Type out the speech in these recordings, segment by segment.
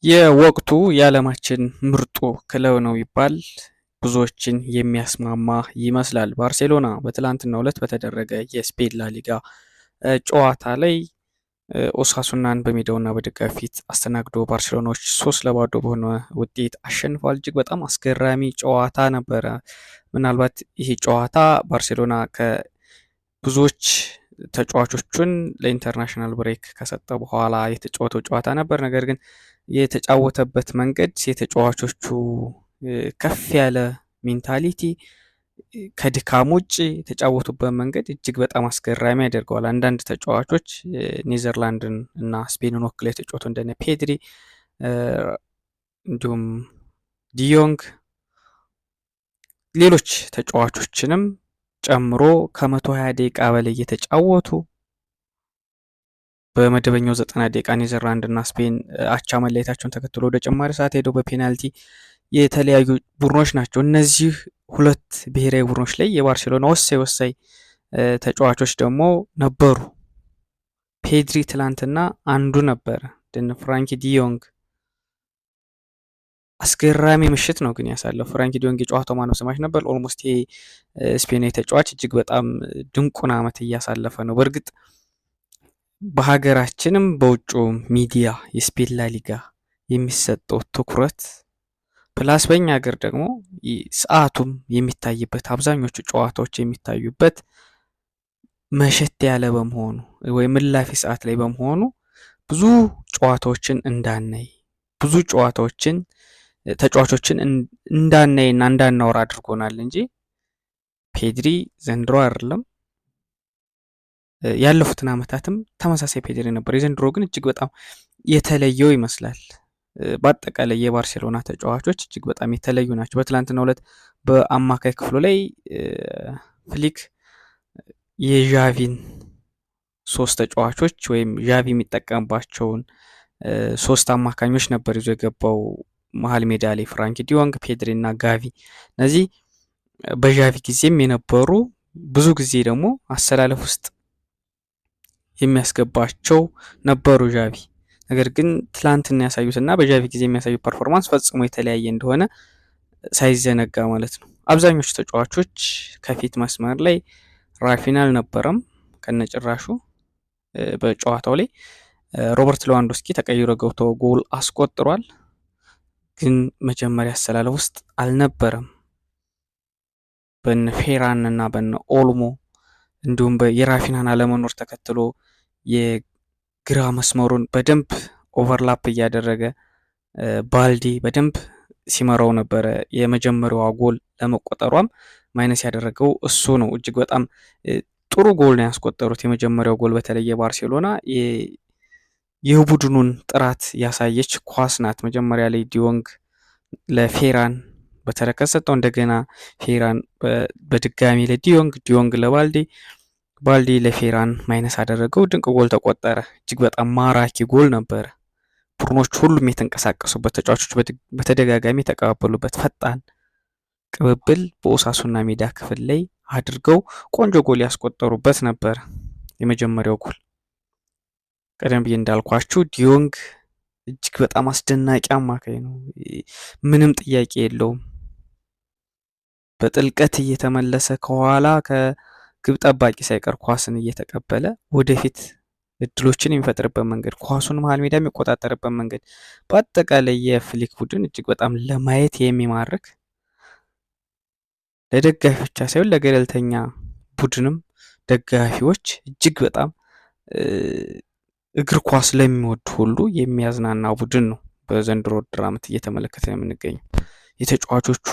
የወቅቱ የዓለማችን ምርጡ ክለብ ነው ቢባል ብዙዎችን የሚያስማማ ይመስላል። ባርሴሎና በትላንትናው ዕለት በተደረገ የስፔን ላሊጋ ጨዋታ ላይ ኦሳሱናን በሜዳውና በደጋፊ ፊት አስተናግዶ ባርሴሎናዎች 3-0 በሆነ ውጤት አሸንፏል። እጅግ በጣም አስገራሚ ጨዋታ ነበረ። ምናልባት ይህ ጨዋታ ባርሴሎና ከብዙዎች ተጫዋቾቹን ለኢንተርናሽናል ብሬክ ከሰጠ በኋላ የተጫወተው ጨዋታ ነበር። ነገር ግን የተጫወተበት መንገድ የተጫዋቾቹ ከፍ ያለ ሜንታሊቲ ከድካም ውጭ የተጫወቱበት መንገድ እጅግ በጣም አስገራሚ ያደርገዋል። አንዳንድ ተጫዋቾች ኔዘርላንድን እና ስፔንን ወክለው የተጫወቱ እንደነ ፔድሪ እንዲሁም ዲዮንግ ሌሎች ተጫዋቾችንም ጨምሮ ከ120 ደቂቃ በላይ የተጫወቱ በመደበኛው 90 ደቂቃ ኔዘርላንድ እና ስፔን አቻ መለየታቸውን ተከትሎ ወደ ጭማሪ ሰዓት ሄደው በፔናልቲ የተለያዩ ቡድኖች ናቸው። እነዚህ ሁለት ብሔራዊ ቡድኖች ላይ የባርሴሎና ወሳኝ ተጫዋቾች ደግሞ ነበሩ። ፔድሪ ትላንትና አንዱ ነበረ። ፍራንኪ ዲዮንግ አስገራሚ ምሽት ነው ግን ያሳለው። ፍራንኪ ዲዮንግ የጨዋታው ማን ኦፍ ዘ ማች ነበር። ኦልሞስት ስፔናዊ ተጫዋች እጅግ በጣም ድንቁን ዓመት እያሳለፈ ነው። በእርግጥ በሀገራችንም በውጭ ሚዲያ የስፔን ላሊጋ የሚሰጠው ትኩረት ፕላስ በኛ ሀገር ደግሞ ሰዓቱም የሚታይበት አብዛኞቹ ጨዋታዎች የሚታዩበት መሸት ያለ በመሆኑ ወይም ምላፊ ሰዓት ላይ በመሆኑ ብዙ ጨዋታዎችን እንዳናይ ብዙ ተጫዋቾችን እንዳናይና እንዳናወራ አድርጎናል እንጂ ፔድሪ ዘንድሮ አይደለም ያለፉትን ዓመታትም ተመሳሳይ ፔድሪ ነበር። የዘንድሮ ግን እጅግ በጣም የተለየው ይመስላል። በአጠቃላይ የባርሴሎና ተጫዋቾች እጅግ በጣም የተለዩ ናቸው። በትላንትናው ዕለት በአማካይ ክፍሉ ላይ ፍሊክ የዣቪን 3 ተጫዋቾች ወይም ዣቪ የሚጠቀምባቸውን 3 አማካኞች ነበር ይዞ የገባው መሀል ሜዳ ላይ ፍራንኪ ዲዮንግ፣ ፔድሪ እና ጋቪ። እነዚህ በዣቪ ጊዜም የነበሩ ብዙ ጊዜ ደግሞ አሰላለፍ ውስጥ የሚያስገባቸው ነበሩ ዣቪ። ነገር ግን ትላንትና ያሳዩትና በዣቪ ጊዜ የሚያሳዩ ፐርፎርማንስ ፈጽሞ የተለያየ እንደሆነ ሳይዘነጋ ማለት ነው። አብዛኞቹ ተጫዋቾች ከፊት መስመር ላይ ራፊና አልነበረም ከነጭራሹ። በጨዋታው ላይ ሮበርት ሌዋንዶስኪ ተቀይሮ ገብቶ ጎል አስቆጥሯል፣ ግን መጀመሪያ አሰላለፍ ውስጥ አልነበረም። በነ ፌራን እና በነ ኦልሞ እንዲሁም የራፊናን አለመኖር ተከትሎ የግራ መስመሩን በደንብ ኦቨርላፕ እያደረገ ባልዲ በደንብ ሲመራው ነበረ። የመጀመሪያዋ ጎል ለመቆጠሯም ማይነስ ያደረገው እሱ ነው። እጅግ በጣም ጥሩ ጎል ነው ያስቆጠሩት። የመጀመሪያው ጎል በተለይ የባርሴሎና የቡድኑን ጥራት ያሳየች ኳስ ናት። መጀመሪያ ላይ ዲዮንግ ለፌራን በተረከዝ ሰጠው፣ እንደገና ፌራን በድጋሚ ዲዮንግ ለባልዲ ለፌራን ማይነስ አደረገው። ድንቅ ጎል ተቆጠረ። እጅግ በጣም ማራኪ ጎል ነበረ። ቡድኖች ሁሉም የተንቀሳቀሱበት፣ ተጫዋቾች በተደጋጋሚ የተቀባበሉበት ፈጣን ቅብብል በኦሳሱና ሜዳ ክፍል ላይ አድርገው ቆንጆ ጎል ያስቆጠሩበት ነበር። የመጀመሪያው ጎል ቀደም ብዬ እንዳልኳችሁ ዲዮንግ እጅግ በጣም አስደናቂ አማካይ ነው። ምንም ጥያቄ የለውም። በጥልቀት እየተመለሰ ከኋላ ከግብ ጠባቂ ሳይቀር ኳስን እየተቀበለ ወደፊት እድሎችን የሚፈጥርበት መንገድ፣ ኳሱን መሀል ሜዳ የሚቆጣጠርበት መንገድ፣ በአጠቃላይ የፍሊክ ቡድን እጅግ በጣም ለማየት የሚማርክ ለደጋፊ ብቻ ሳይሆን ለገለልተኛ ቡድንም ደጋፊዎች እጅግ በጣም እግር ኳስ ለሚወዱ ሁሉ የሚያዝናና ቡድን ነው። በዘንድሮ ውድድር ዓመት እየተመለከተ የምንገኘው የተጫዋቾቹ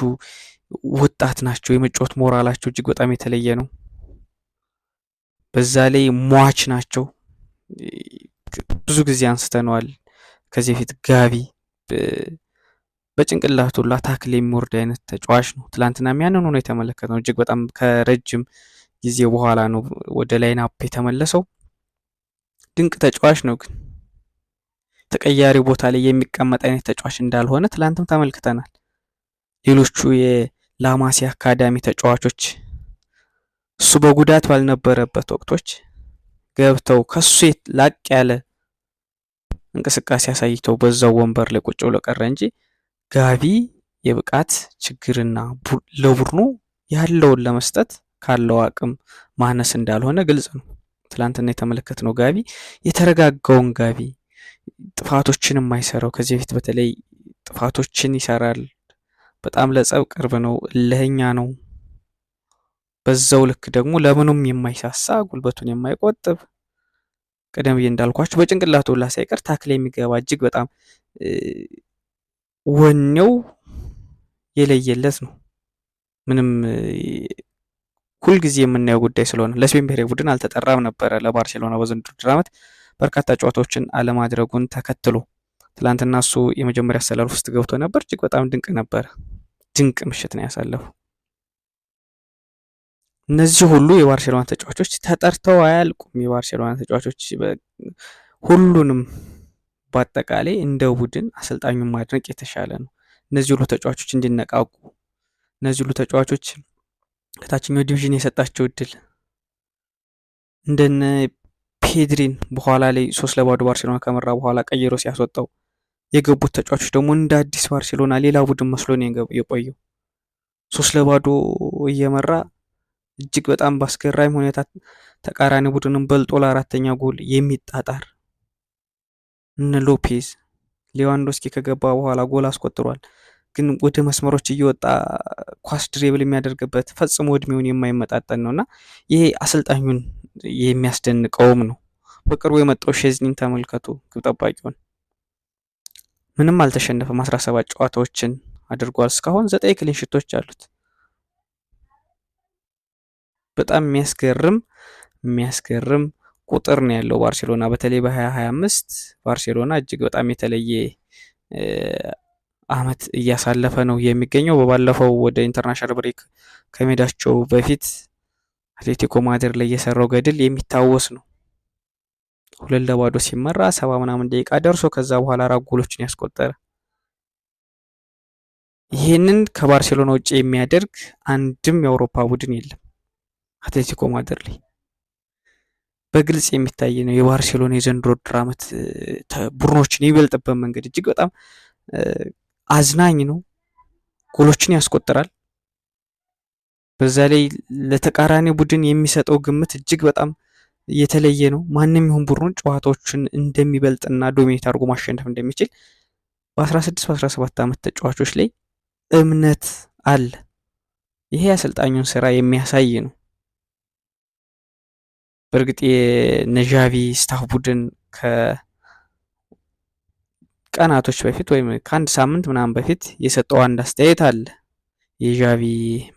ወጣት ናቸው። የመጫወት ሞራላቸው እጅግ በጣም የተለየ ነው። በዛ ላይ ሟች ናቸው። ብዙ ጊዜ አንስተነዋል ከዚህ በፊት ጋቪ በጭንቅላቱ ታክል የሚወርድ አይነት ተጫዋች ነው። ትላንትና ያንን ሆኖ የተመለከትነው እጅግ በጣም ከረጅም ጊዜ በኋላ ነው ወደ ላይን አፕ የተመለሰው። ድንቅ ተጫዋች ነው፣ ግን ተቀያሪ ቦታ ላይ የሚቀመጥ አይነት ተጫዋች እንዳልሆነ ትላንትም ተመልክተናል። ሌሎቹ የላማሲ አካዳሚ ተጫዋቾች እሱ በጉዳት ባልነበረበት ወቅቶች ገብተው ከሱ ላቅ ያለ እንቅስቃሴ አሳይተው በዛው ወንበር ላይ ቁጭ ብሎ ቀረ እንጂ ጋቪ የብቃት ችግርና ለቡድኑ ያለውን ለመስጠት ካለው አቅም ማነስ እንዳልሆነ ግልጽ ነው። ትላንትና የተመለከትነው ጋቪ የተረጋጋውን ጋቪ ጥፋቶችን የማይሰራው ከዚህ በፊት በተለይ ጥፋቶችን ይሰራል። በጣም ለጸብ ቅርብ ነው፣ እልህኛ ነው። በዛው ልክ ደግሞ ለምኑም የማይሳሳ ጉልበቱን የማይቆጥብ ቀደም ብዬ እንዳልኳችሁ በጭንቅላቱ ሁላ ሳይቀር ታክል የሚገባ እጅግ በጣም ወኔው የለየለት ነው። ምንም ሁልጊዜ የምናየው ጉዳይ ስለሆነ ለስፔን ብሔራዊ ቡድን አልተጠራም ነበረ ለባርሴሎና በዘንድሮ ውድድር ዓመት በርካታ ጨዋታዎችን አለማድረጉን ተከትሎ ትላንትና እሱ የመጀመሪያ አሰላለፍ ውስጥ ገብቶ ነበር። እጅግ በጣም ድንቅ ነበረ። ድንቅ ምሽት ነው ያሳለፉ። እነዚህ ሁሉ የባርሴሎና ተጫዋቾች ተጠርተው አያልቁም። የባርሴሎና ተጫዋቾች ሁሉንም በአጠቃላይ እንደ ቡድን አሰልጣኙን ማድነቅ የተሻለ ነው። እነዚህ ሁሉ ተጫዋቾች እንዲነቃቁ፣ እነዚህ ሁሉ ተጫዋቾች ከታችኛው ዲቪዥን የሰጣቸው እድል እንደነ ፔድሪን በኋላ ላይ 3-0 ባርሴሎና ከመራ በኋላ ቀይሮ ሲያስወጣው የገቡት ተጫዋቾች ደግሞ እንደ አዲስ ባርሴሎና ሌላ ቡድን መስሎ ነው የቆየው። 3-0 እየመራ እጅግ በጣም በአስገራሚ ሁኔታ ተቃራኒ ቡድንን በልጦ ለአራተኛ ጎል የሚጣጣር እነ ሎፔዝ ሌዋንዶስኪ ከገባ በኋላ ጎል አስቆጥሯል። ግን ወደ መስመሮች እየወጣ ኳስ ድሬብል የሚያደርግበት ፈጽሞ እድሜውን የማይመጣጠን ነውና ይሄ አሰልጣኙን የሚያስደንቀውም ነው። በቅርቡ የመጣው ሼዝኒን ተመልከቱ። ግብ ጠባቂውን ምንም አልተሸነፈም። 17 ጨዋታዎችን አድርጓል። እስካሁን 9 ክሊንሺቶች አሉት። በጣም የሚያስገርም ቁጥር ነው ያለው ባርሴሎና። በተለይ በ2025 ባርሴሎና እጅግ በጣም የተለየ አመት እያሳለፈ ነው የሚገኘው። በባለፈው ወደ ኢንተርናሽናል ብሬክ ከሜዳቸው በፊት አትሌቲኮ ማድሪድ ላይ የሰራው ገድል የሚታወስ ነው። 2-0 ሲመራ 70 ምናምን ደቂቃ ደርሶ ከዛ በኋላ 4 ጎሎችን ያስቆጠረ። ይህንን ከባርሴሎና ውጭ የሚያደርግ አንድም የአውሮፓ ቡድን የለም። አትሌቲኮ ማድሪድ ላይ በግልጽ የሚታይ ነው። የባርሴሎና የዘንድሮ ውድድር ዓመት ቡድኖችን የሚበልጥበት መንገድ እጅግ በጣም አዝናኝ ነው። ጎሎችን ያስቆጥራል። በዛ ላይ ለተቃራኒ ቡድን የሚሰጠው ግምት እጅግ በጣም የተለየ ነው። ማንም ይሁን ቡድኑን ጨዋታዎችን እንደሚበልጥና ዶሚኔት አድርጎ ማሸነፍ እንደሚችል በ16 በ17 ዓመት ተጫዋቾች ላይ እምነት አለ። ይሄ አሰልጣኙን ስራ የሚያሳይ ነው። በእርግጥ የነዣቪ ስታፍ ቡድን ከቀናቶች በፊት ወይም ከአንድ ሳምንት ምናምን በፊት የሰጠው አንድ አስተያየት አለ። የዣቪ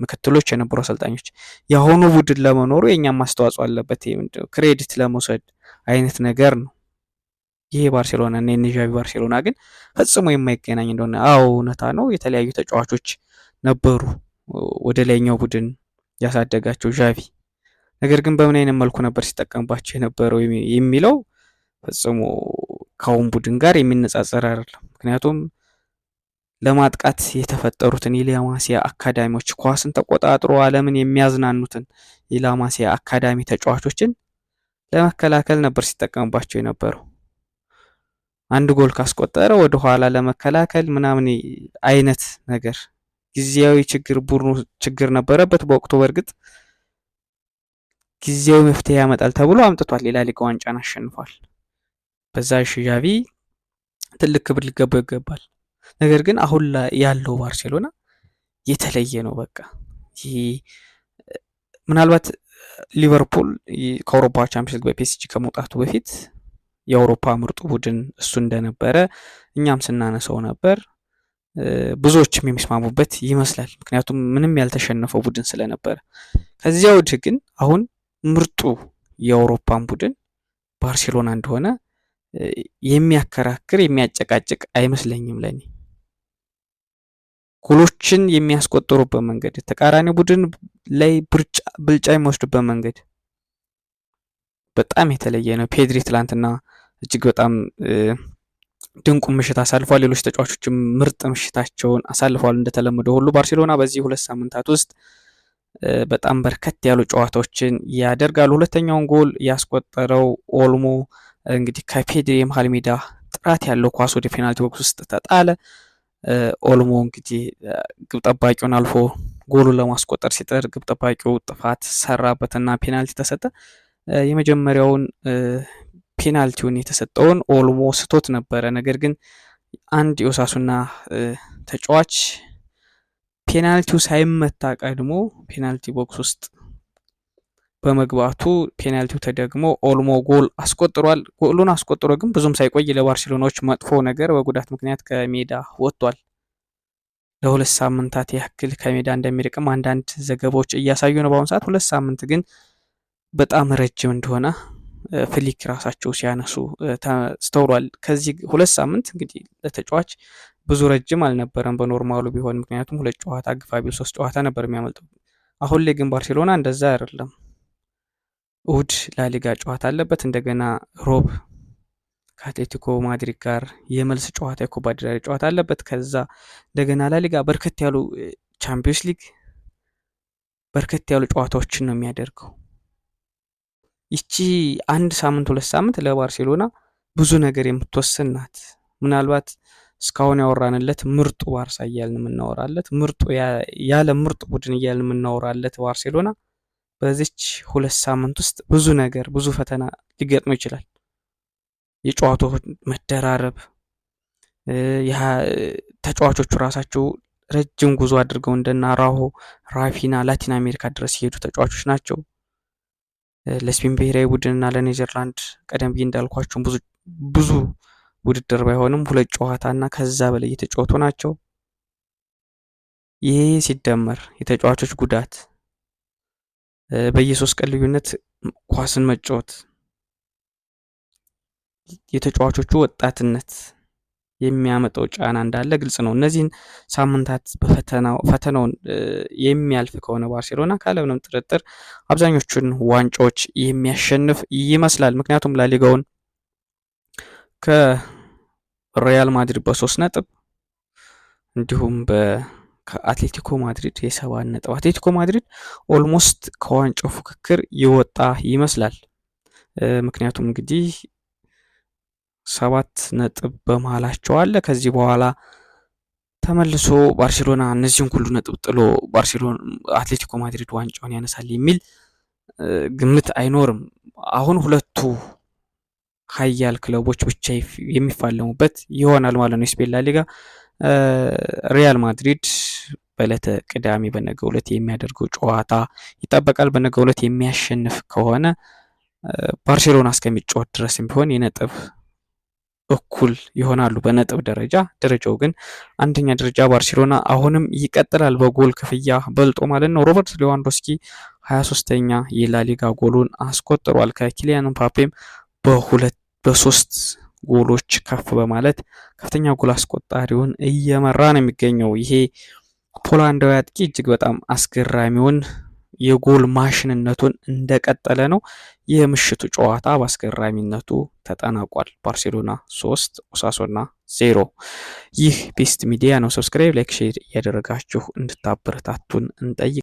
ምክትሎች የነበሩ አሰልጣኞች የአሁኑ ቡድን ለመኖሩ የኛም ማስተዋጽኦ አለበት፣ ክሬዲት ለመውሰድ አይነት ነገር ነው። ይሄ ባርሴሎና እና የነዣቪ ባርሴሎና ግን ፈጽሞ የማይገናኝ እንደሆነ እውነታ ነው። የተለያዩ ተጫዋቾች ነበሩ ወደ ላይኛው ቡድን ያሳደጋቸው ዣቪ። ነገር ግን በምን አይነት መልኩ ነበር ሲጠቀምባቸው የነበረው የሚለው ፈጽሞ ከአሁን ቡድን ጋር የሚነጻጸር አይደለም። ምክንያቱም ለማጥቃት የተፈጠሩትን የላማሲያ አካዳሚዎች ኳስን ተቆጣጥሮ ዓለምን የሚያዝናኑትን የላማሲያ አካዳሚ ተጫዋቾችን ለመከላከል ነበር ሲጠቀምባቸው የነበረው። አንድ ጎል ካስቆጠረ ወደ ኋላ ለመከላከል ምናምን አይነት ነገር ጊዜያዊ ችግር ቡድኑ ችግር ነበረበት በወቅቱ። በእርግጥ ጊዜያዊ መፍትሄ ያመጣል ተብሎ አምጥቷል። የላሊጋ ዋንጫን አሸንፏል። በዛ ዣቪ ትልቅ ክብር ሊገባው ይገባል። ነገር ግን አሁን ያለው ባርሴሎና የተለየ ነው። በቃ ምናልባት ሊቨርፑል ከአውሮፓ ቻምፒየንስ ሊግ በፒኤስጂ ከመውጣቱ በፊት የአውሮፓ ምርጡ ቡድን እሱ እንደነበረ እኛም ስናነሳው ነበር። ብዙዎችም የሚስማሙበት ይመስላል። ምክንያቱም ምንም ያልተሸነፈው ቡድን ስለነበረ። ከዚያ ወዲህ ግን አሁን ምርጡ የአውሮፓን ቡድን ባርሴሎና እንደሆነ የሚያከራክር የሚያጨቃጭቅ አይመስለኝም። ለኔ ጎሎችን የሚያስቆጥሩበት መንገድ፣ ተቃራኒ ቡድን ላይ ብልጫ የሚወስዱበት መንገድ በጣም የተለየ ነው። ፔድሪ ትላንትና እጅግ በጣም ድንቁ ምሽት አሳልፏል። ሌሎች ተጫዋቾችም ምርጥ ምሽታቸውን አሳልፈዋል። እንደተለመደው ሁሉ ባርሴሎና በዚህ 2 ሳምንታት ውስጥ በጣም በርከት ያሉ ጨዋታዎችን ያደርጋሉ። ሁለተኛውን ጎል ያስቆጠረው ኦልሞ እንግዲህ ከፔድሪ የመሃል ሜዳ ጥራት ያለው ኳስ ወደ ፔናልቲ ቦክስ ውስጥ ተጣለ። ኦልሞ እንግዲህ ግብ ጠባቂውን አልፎ ጎሉን ለማስቆጠር ሲጥር ግብ ጠባቂው ጥፋት ሰራበትና ፔናልቲ ተሰጠ። የመጀመሪያውን ፔናልቲውን የተሰጠውን ኦልሞ ስቶት ነበረ። ነገር ግን አንድ የኦሳሱና ተጫዋች ፔናልቲው ሳይመታ ቀድሞ ፔናልቲ ቦክስ ውስጥ በመግባቱ ፔናልቲው ተደግሞ ኦልሞ ጎል አስቆጥሯል። ጎሉን አስቆጥሮ ግን ብዙም ሳይቆይ ለባርሴሎናዎች መጥፎ ነገር በጉዳት ምክንያት ከሜዳ ወጥቷል። ለ2 ሳምንታት ያክል ከሜዳ እንደሚርቅም አንዳንድ ዘገባዎች እያሳዩ ነው በአሁኑ ሰዓት። 2 ሳምንት ግን በጣም ረጅም እንደሆነ ፍሊክ ራሳቸው ሲያነሱ ተስተውሏል። ከዚህ 2 ሳምንት እንግዲህ ለተጫዋች ብዙ ረጅም አልነበረም በኖርማሉ ቢሆን፣ ምክንያቱም 2 ጨዋታ ግፋቢል 3 ጨዋታ ነበር የሚያመልጠው። አሁን ላይ ግን ባርሴሎና እንደዛ አይደለም። እሁድ ላሊጋ ጨዋታ አለበት። እንደገና ሮብ ከአትሌቲኮ ማድሪድ ጋር የመልስ ጨዋታ የኮፓ ዴል ሬይ ጨዋታ አለበት። ከዛ እንደገና ላሊጋ በርከት ያሉ ቻምፒዮንስ ሊግ በርከት ያሉ ጨዋታዎችን ነው የሚያደርገው። ይቺ 1 ሳምንት 2 ሳምንት ለባርሴሎና ብዙ ነገር የምትወስን ናት። ምናልባት እስካሁን ያወራንለት ምርጡ ባርሳ እያልን የምናወራለት ምርጡ ያለ ምርጡ ቡድን እያልን የምናወራለት ባርሴሎና በዚች 2 ሳምንት ውስጥ ብዙ ነገር ብዙ ፈተና ሊገጥመው ይችላል። የጨዋታዎች መደራረብ፣ ተጫዋቾቹ ራሳቸው ረጅም ጉዞ አድርገው እንደና ራሆ፣ ራፊና ላቲን አሜሪካ ድረስ የሄዱ ተጫዋቾች ናቸው። ለስፔን ብሔራዊ ቡድንና ለኔዘርላንድ ቀደም ብዬ እንዳልኳቸው ብዙ ውድድር ባይሆንም 2 ጨዋታና ከዛ በላይ የተጫወቱ ናቸው። ይሄ ሲደመር የተጫዋቾች ጉዳት፣ በየ3 ቀን ልዩነት ኳስን መጫወት፣ የተጫዋቾቹ ወጣትነት የሚያመጣው ጫና እንዳለ ግልጽ ነው። እነዚህን ሳምንታት ፈተናውን የሚያልፍ ከሆነ ባርሴሎና ካለምንም ጥርጥር አብዛኞቹን ዋንጫዎች የሚያሸንፍ ይመስላል። ምክንያቱም ላሊጋውን ከሪያል ማድሪድ በ3 ነጥብ እንዲሁም ከአትሌቲኮ ማድሪድ የ7 ነጥብ አትሌቲኮ ማድሪድ ኦልሞስት ከዋንጫው ፉክክር ይወጣ ይመስላል። ምክንያቱም እንግዲህ 7 ነጥብ በመሃላቸው አለ። ከዚህ በኋላ ተመልሶ ባርሴሎና እነዚህን ሁሉ ነጥብ ጥሎ አትሌቲኮ ማድሪድ ዋንጫውን ያነሳል የሚል ግምት አይኖርም። አሁን ሁለቱ ሀያል ክለቦች ብቻ የሚፋለሙበት ይሆናል ማለት ነው። የስፔን ላሊጋ ሪያል ማድሪድ በዕለተ ቅዳሜ በነገው ዕለት የሚያደርገው ጨዋታ ይጠበቃል። በነገው ዕለት የሚያሸንፍ ከሆነ ባርሴሎና እስከሚጫወት ድረስም ቢሆን የነጥብ እኩል ይሆናሉ በነጥብ ደረጃው ግን አንደኛ ደረጃ ባርሴሎና አሁንም ይቀጥላል በጎል ክፍያ በልጦ ማለት ነው። ሮበርት ሌዋንዶስኪ 23ኛ የላሊጋ ጎሉን አስቆጥሯል። ከኪሊያን ምባፔም በ3 ጎሎች ከፍ በማለት ከፍተኛ ጎል አስቆጣሪውን እየመራ ነው የሚገኘው። ይሄ ፖላንዳዊ አጥቂ እጅግ በጣም አስገራሚውን የጎል ማሽንነቱን እንደቀጠለ ነው። የምሽቱ ጨዋታ በአስገራሚነቱ ተጠናቋል። ባርሴሎና 3 ኦሳሱና 0። ይህ ቤስት ሚዲያ ነው። ሰብስክራይብ፣ ላይክ፣ ሼር እያደረጋችሁ እንድታበረታቱን እንጠይቅ።